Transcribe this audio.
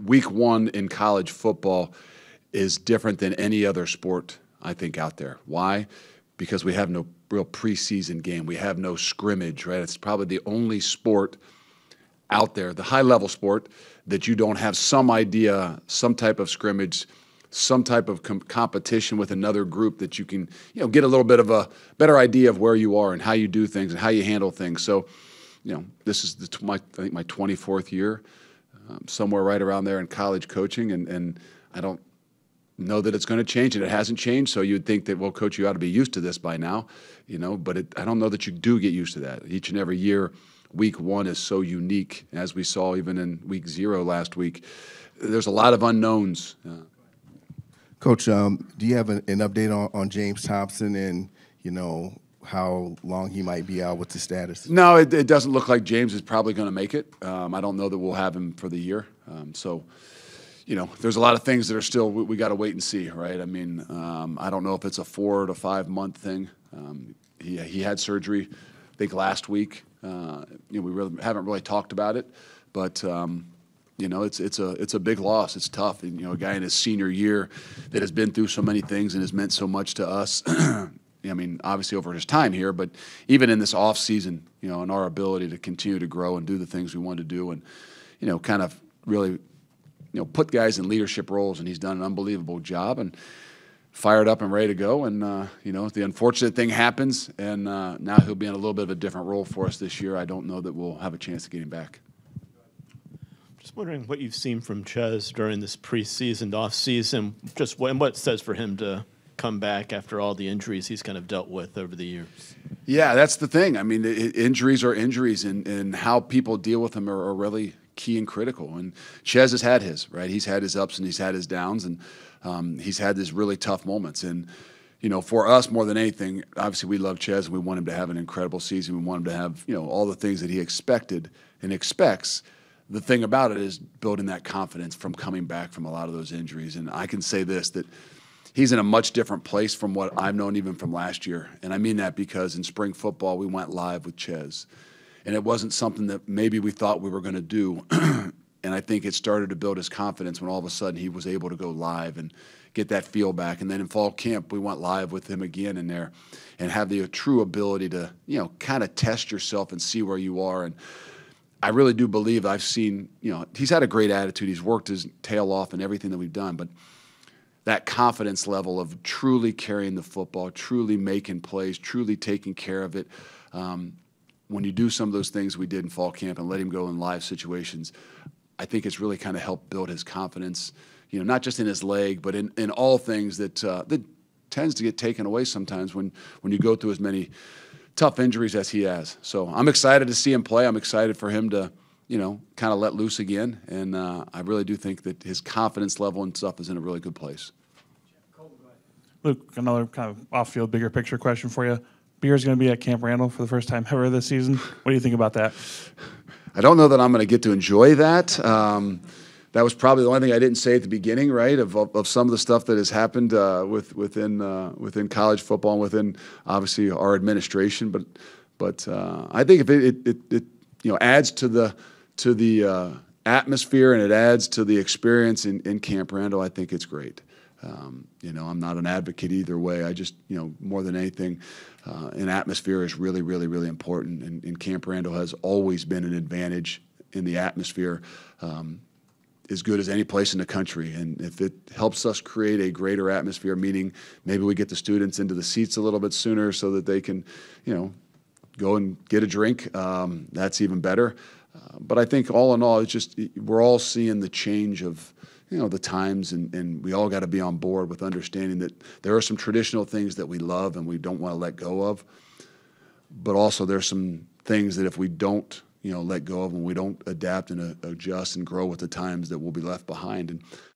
week one in college football is different than any other sport, I think, out there. Why? Because we have no real preseason game. We have no scrimmage, right? It's probably the only sport out there, the high-level sport, that you don't have some idea, some type of scrimmage, some type of competition with another group that you can, get a little bit of a better idea of where you are and how you do things and how you handle things. So, this is I think my 24th year, somewhere right around there in college coaching, and I don't know that it's going to change, and it hasn't changed. So you'd think that, well, Coach, you ought to be used to this by now, but I don't know that you do get used to that. Each and every year, week one is so unique, as we saw even in week 0 last week. There's a lot of unknowns. Coach, do you have an update on James Thompson and, how long he might be out with the status? No, it doesn't look like James is probably going to make it. I don't know that we'll have him for the year. There's a lot of things that are still we got to wait and see, right? I mean, I don't know if it's a 4 to 5 month thing. He had surgery, I think, last week. We really haven't really talked about it, but it's a big loss. It's tough. And, a guy in his senior year that has been through so many things and has meant so much to us. I mean, obviously over his time here, but even in this off season, and our ability to continue to grow and do the things we want to do, and kind of really, put guys in leadership roles, and he's done an unbelievable job and fired up and ready to go. And the unfortunate thing happens, and now he'll be in a little bit of a different role for us this year. I don't know that we'll have a chance to get him back. Just wondering what you've seen from Chez during this preseason, off-season, just what it says for him to come back after all the injuries he's kind of dealt with over the years. Yeah, that's the thing. I mean, injuries are injuries, and how people deal with them are really key and critical. And Chez has had his, right? He's had his ups and he's had his downs, and he's had these really tough moments. And, for us, more than anything, obviously we love Chez and we want him to have an incredible season. We want him to have, all the things that he expected and expects. The thing about it is building that confidence from coming back from a lot of those injuries. And I can say this, that he's in a much different place from what I've known even from last year. And I mean that because in spring football, we went live with Chez. And it wasn't something that maybe we thought we were going to do. And I think it started to build his confidence when all of a sudden he was able to go live and get that feel back. And then in fall camp, we went live with him again in there and have the true ability to, kind of test yourself and see where you are. And I really do believe I've seen, he's had a great attitude. He's worked his tail off in everything that we've done. But that confidence level of truly carrying the football, truly making plays, truly taking care of it, when you do some of those things we did in fall camp and let him go in live situations, I think it's really kind of helped build his confidence, not just in his leg, but in all things that tends to get taken away sometimes when you go through as many tough injuries as he has. So I'm excited to see him play. I'm excited for him to, kind of let loose again. And I really do think that his confidence level and stuff is in a really good place. Luke, another kind of off-field, bigger picture question for you. Beer's going to be at Camp Randall for the first time ever this season. What do you think about that? I don't know that I'm going to get to enjoy that. That was probably the only thing I didn't say at the beginning, right, of some of the stuff that has happened within college football and within, obviously, our administration. But I think if it adds to the atmosphere and it adds to the experience in Camp Randall, I think it's great. I'm not an advocate either way. I just, more than anything, an atmosphere is really, really, really important. And Camp Randall has always been an advantage in the atmosphere, as good as any place in the country. And if it helps us create a greater atmosphere, meaning maybe we get the students into the seats a little bit sooner so that they can, go and get a drink, that's even better. But I think all in all, it's just we're all seeing the change of, the times, and we all got to be on board with understanding that there are some traditional things that we love and we don't want to let go of. But also there's some things that if we don't, let go of and we don't adapt and adjust and grow with the times, that we'll be left behind. And